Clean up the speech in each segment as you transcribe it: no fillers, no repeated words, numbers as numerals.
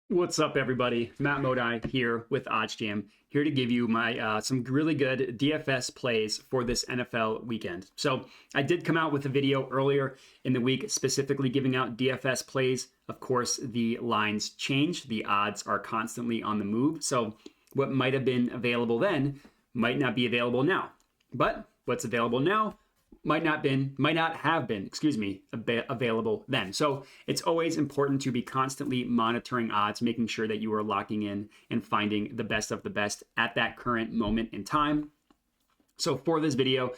What's up, everybody? Matt Modi here with OddsJam, here to give you my some really good DFS plays for this NFL weekend. So I did come out with a video earlier in the week specifically giving out DFS plays. Of course, the lines change. The odds are constantly on the move. So what might have been available then might not be available now. But what's available now might not have been, available then. So it's always important to be constantly monitoring odds, making sure that you are locking in and finding the best of the best at that current moment in time. So for this video,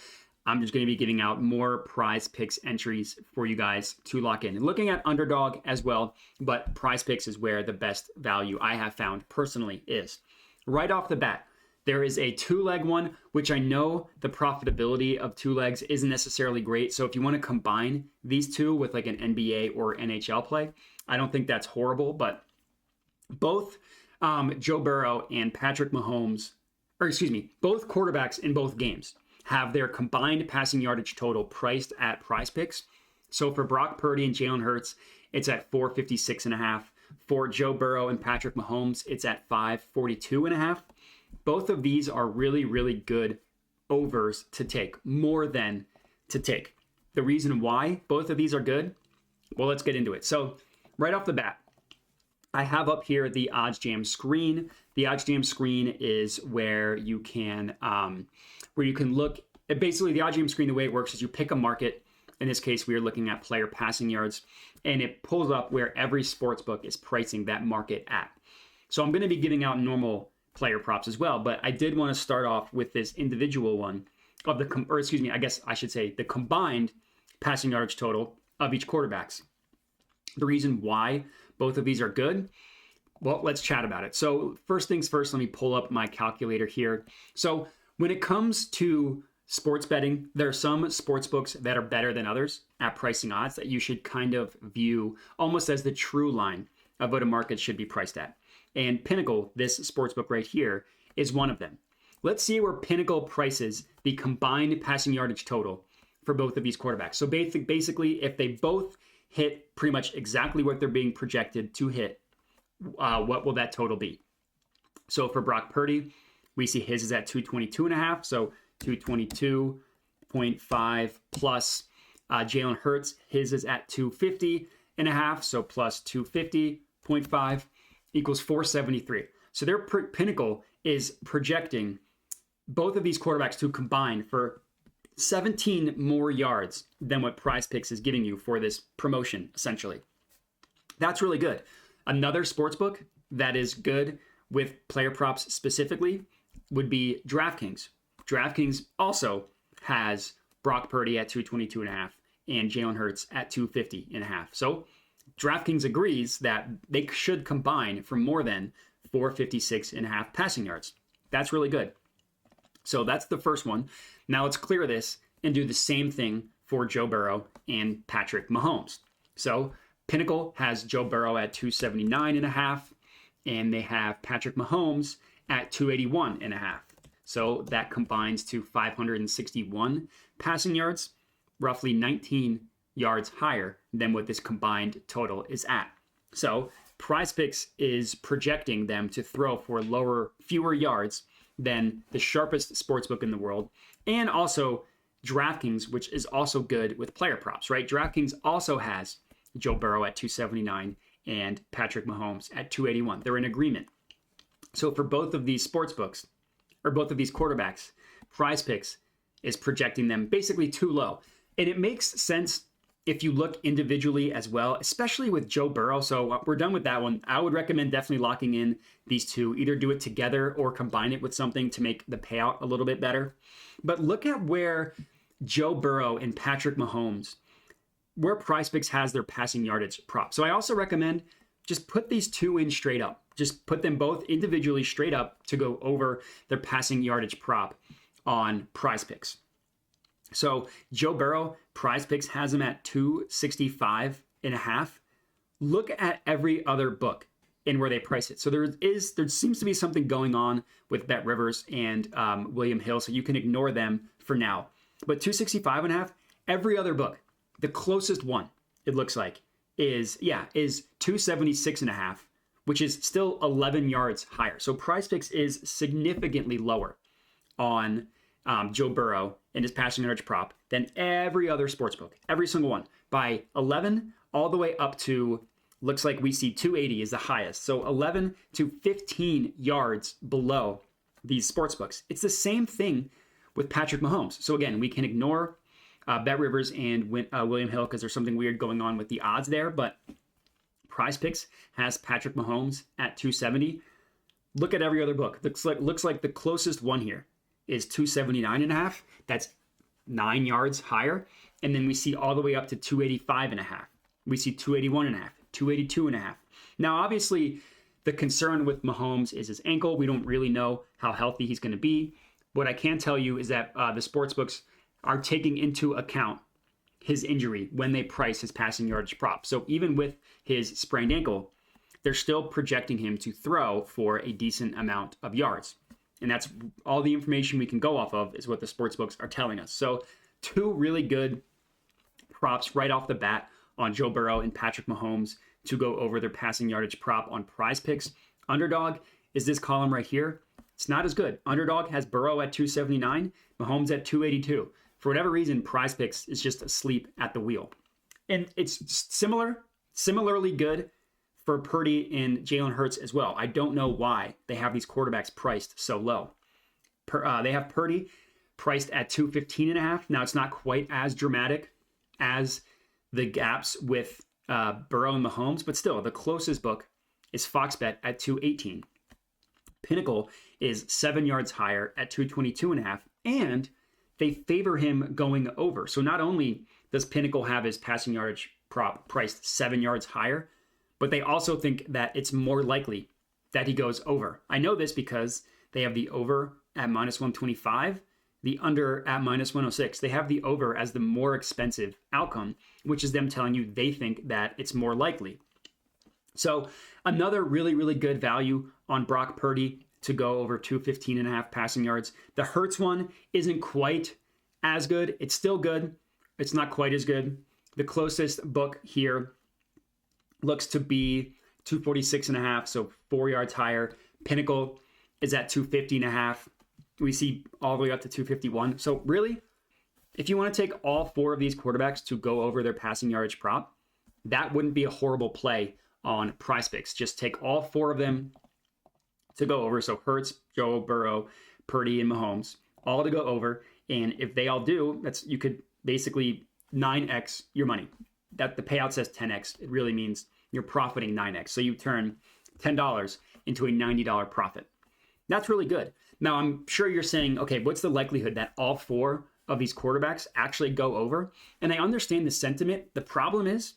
I'm just going to be giving out more prize picks entries for you guys to lock in and looking at underdog as well. But prize picks is where the best value I have found personally is. Right off the bat, there is a two-leg one, which I know the profitability of two legs isn't necessarily great. So if you want to combine these two with like an NBA or NHL play, I don't think that's horrible. But both Joe Burrow and Patrick Mahomes, both quarterbacks in both games have their combined passing yardage total priced at Prize Picks. So for Brock Purdy and Jalen Hurts, it's at 456.5. For Joe Burrow and Patrick Mahomes, it's at 542.5. Both of these are really, really good overs to take, more than to take. The reason why both of these are good, well, let's get into it. So right off the bat, I have up here the OddsJam screen. The OddsJam screen is where you can look at basically the OddsJam screen. The way it works is you pick a market. In this case, we are looking at player passing yards, and it pulls up where every sportsbook is pricing that market at. So I'm going to be giving out normal player props as well, but I did want to start off with this individual one of the the combined passing yardage total of each quarterbacks. The reason why both of these are good, well, let's chat about it. So first things first, let me pull up my calculator here. So when it comes to sports betting, there are some sports books that are better than others at pricing odds that you should kind of view almost as the true line of what a market should be priced at. And Pinnacle, this sportsbook right here, is one of them. Let's see where Pinnacle prices the combined passing yardage total for both of these quarterbacks. So basically, if they both hit pretty much exactly what they're being projected to hit, what will that total be? So for Brock Purdy, we see his is at 222.5, so 222.5 plus Jalen Hurts, his is at 250.5, so plus 250.5. equals 473. So their Pinnacle is projecting both of these quarterbacks to combine for 17 more yards than what Prize Picks is giving you for this promotion, essentially. That's really good. Another sportsbook that is good with player props specifically would be DraftKings. DraftKings also has Brock Purdy at 222.5 and Jalen Hurts at 250.5. So DraftKings agrees that they should combine for more than 456.5 passing yards. That's really good. So that's the first one. Now let's clear this and do the same thing for Joe Burrow and Patrick Mahomes. So Pinnacle has Joe Burrow at 279.5, and they have Patrick Mahomes at 281.5. So that combines to 561 passing yards, roughly 19 yards higher than what this combined total is at. So Prize Picks is projecting them to throw for fewer yards than the sharpest sportsbook in the world, and also DraftKings, which is also good with player props, right? DraftKings also has Joe Burrow at 279 and Patrick Mahomes at 281. They're in agreement. So for both of these sportsbooks, or both of these quarterbacks, Prize Picks is projecting them basically too low. And it makes sense if you look individually as well, especially with Joe Burrow. So we're done with that one. I would recommend definitely locking in these two. Either do it together or combine it with something to make the payout a little bit better. But look at where Joe Burrow and Patrick Mahomes, where Prize Picks has their passing yardage prop. So I also recommend just put these two in straight up. Just put them both individually straight up to go over their passing yardage prop on Prize Picks. So Joe Burrow, Prize Picks has him at 265.5. Look at every other book and where they price it. So there seems to be something going on with Bet Rivers and William Hill, so you can ignore them for now. But 265.5, every other book, the closest one, it looks like, is 276.5, which is still 11 yards higher. So PrizePicks is significantly lower on Joe Burrow and his passing yardage prop than every other sportsbook, every single one, by 11 all the way up to, looks like we see 280 is the highest. So 11 to 15 yards below these sportsbooks. It's the same thing with Patrick Mahomes. So again, we can ignore Bet Rivers and William Hill because there's something weird going on with the odds there, but PrizePicks has Patrick Mahomes at 270. Look at every other book. Looks like the closest one here is 279.5. That's 9 yards higher. And then we see all the way up to 285.5. We see 281.5, 282.5. Now, obviously, the concern with Mahomes is his ankle. We don't really know how healthy he's going to be. What I can tell you is that the sportsbooks are taking into account his injury when they price his passing yardage prop. So even with his sprained ankle, they're still projecting him to throw for a decent amount of yards. And that's all the information we can go off of is what the sportsbooks are telling us. So two really good props right off the bat on Joe Burrow and Patrick Mahomes to go over their passing yardage prop on PrizePicks. Underdog is this column right here. It's not as good. Underdog has Burrow at 279, Mahomes at 282. For whatever reason, PrizePicks is just asleep at the wheel. And it's similarly good for Purdy and Jalen Hurts as well. I don't know why they have these quarterbacks priced so low. They have Purdy priced at 215.5. Now, it's not quite as dramatic as the gaps with Burrow and Mahomes, but still, the closest book is Fox Bet at 218. Pinnacle is 7 yards higher at 222.5, and they favor him going over. So not only does Pinnacle have his passing yardage prop priced 7 yards higher, but they also think that it's more likely that he goes over. I know this because they have the over at minus 125, the under at minus 106. They have the over as the more expensive outcome, which is them telling you they think that it's more likely. So another really, really good value on Brock Purdy to go over 215.5 passing yards. The Hurts one isn't quite as good. It's still good. It's not quite as good. The closest book here looks to be 246.5, so 4 yards higher. Pinnacle is at 250.5. We see all the way up to 251. So really, if you want to take all four of these quarterbacks to go over their passing yardage prop, that wouldn't be a horrible play on PrizePicks. Just take all four of them to go over. So Hurts, Joe Burrow, Purdy, and Mahomes, all to go over. And if they all do, you could basically 9x your money. That the payout says 10x. It really means you're profiting 9x. So you turn $10 into a $90 profit. That's really good. Now, I'm sure you're saying, okay, what's the likelihood that all four of these quarterbacks actually go over? And I understand the sentiment. The problem is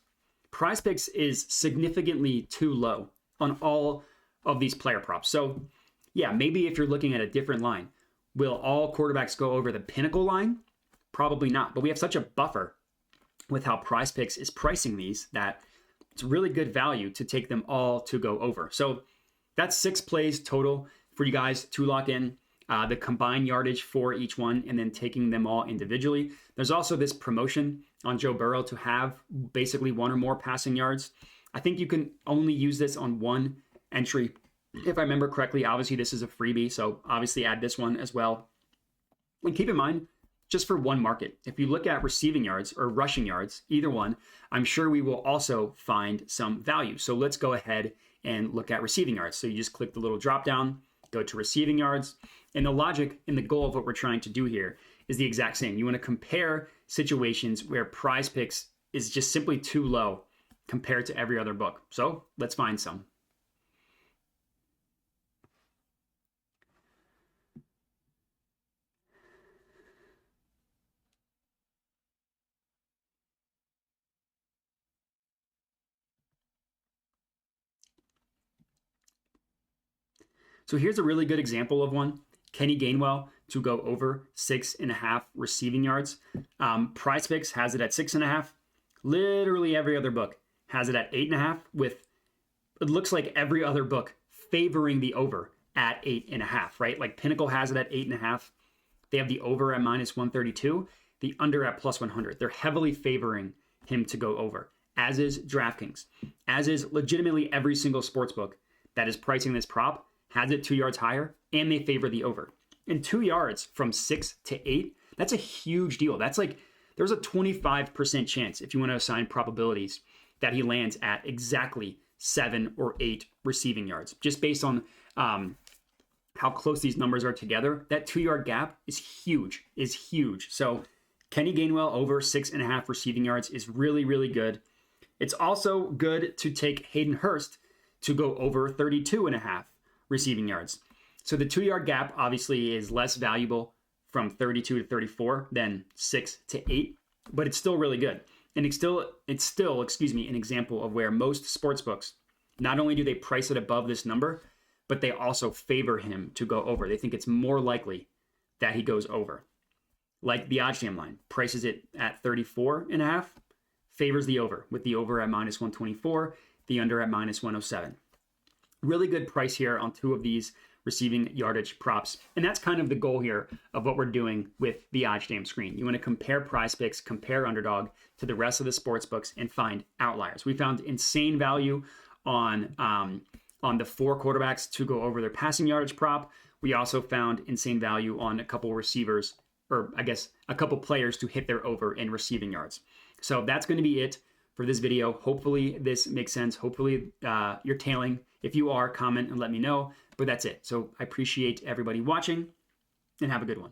PrizePicks is significantly too low on all of these player props. So yeah, maybe if you're looking at a different line, will all quarterbacks go over the Pinnacle line? Probably not. But we have such a buffer with how PrizePicks is pricing these that it's really good value to take them all to go over. So that's 6 plays total for you guys to lock in the combined yardage for each one and then taking them all individually. There's also this promotion on Joe Burrow to have basically 1 or more passing yards. I think you can only use this on one entry. If I remember correctly, obviously this is a freebie, so obviously add this one as well. And keep in mind, just for one market, if you look at receiving yards or rushing yards, either one, I'm sure we will also find some value. So let's go ahead and look at receiving yards. So you just click the little drop down, go to receiving yards, and the logic and the goal of what we're trying to do here is the exact same. You want to compare situations where PrizePicks is just simply too low compared to every other book. So let's find some. So here's a really good example of one. Kenny Gainwell to go over 6.5 receiving yards. PrizePicks has it at 6.5. Literally every other book has it at 8.5, with it looks like every other book favoring the over at 8.5, right? Like Pinnacle has it at 8.5. They have the over at minus 132, the under at plus 100. They're heavily favoring him to go over, as is DraftKings, as is legitimately every single sports book that is pricing this prop has it 2 yards higher, and they favor the over. And 2 yards from 6 to 8, that's a huge deal. That's like, there's a 25% chance, if you want to assign probabilities, that he lands at exactly 7 or 8 receiving yards. Just based on how close these numbers are together, that 2 yard gap is huge, So Kenny Gainwell over 6.5 receiving yards is really, really good. It's also good to take Hayden Hurst to go over 32.5 receiving yards. So the 2 yard gap obviously is less valuable from 32 to 34 than 6 to 8, but it's still really good. And it's still, an example of where most sportsbooks, not only do they price it above this number, but they also favor him to go over. They think it's more likely that he goes over. Like the OddsJam line, prices it at 34.5, favors the over, with the over at -124, the under at -107. Really good price here on 2 of these receiving yardage props. And that's kind of the goal here of what we're doing with the OddsJam screen. You want to compare prize picks, compare underdog to the rest of the sports books, and find outliers. We found insane value on the 4 quarterbacks to go over their passing yardage prop. We also found insane value on a couple receivers, or I guess a couple players to hit their over in receiving yards. So that's going to be it for this video. Hopefully this makes sense. Hopefully you're tailing. If you are, comment and let me know. But that's it. So I appreciate everybody watching, and have a good one.